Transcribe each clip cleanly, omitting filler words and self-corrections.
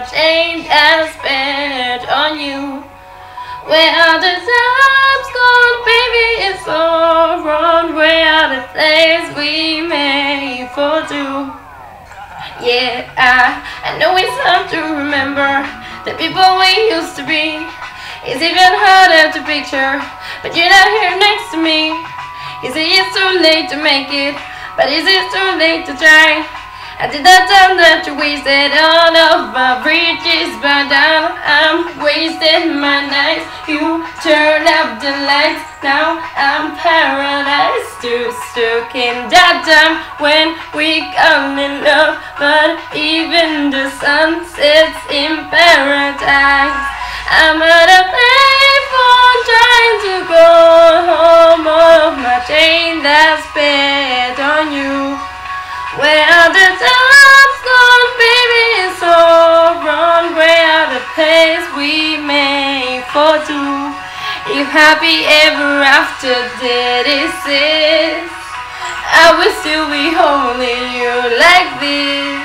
chain I spent on you. Where are the times gone, baby, it's all wrong. Where are the days we made for two? Yeah, I know it's hard to remember the people we used to be. It's even harder to picture, but you're not here next to me. You say it's too late to make it, but is it too late to try? I did that time that you wasted all of my bridges burned down. I'm wasting my nights. You turned up the lights. Now I'm paralyzed, too stuck in that time when we come in love. But even the sun sets in paradise. I'm at a payphone trying to go home. All of my chain that's spent on you. Where are the times gone, baby, it's all wrong. Where are the plays we made for two? If happy ever after did exist, I will still be holding you like this.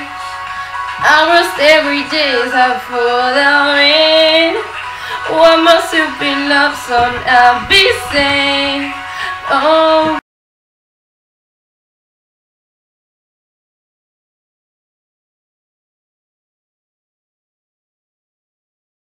Almost every day is a full of rain. One more stupid love song I'll be saying. Oh.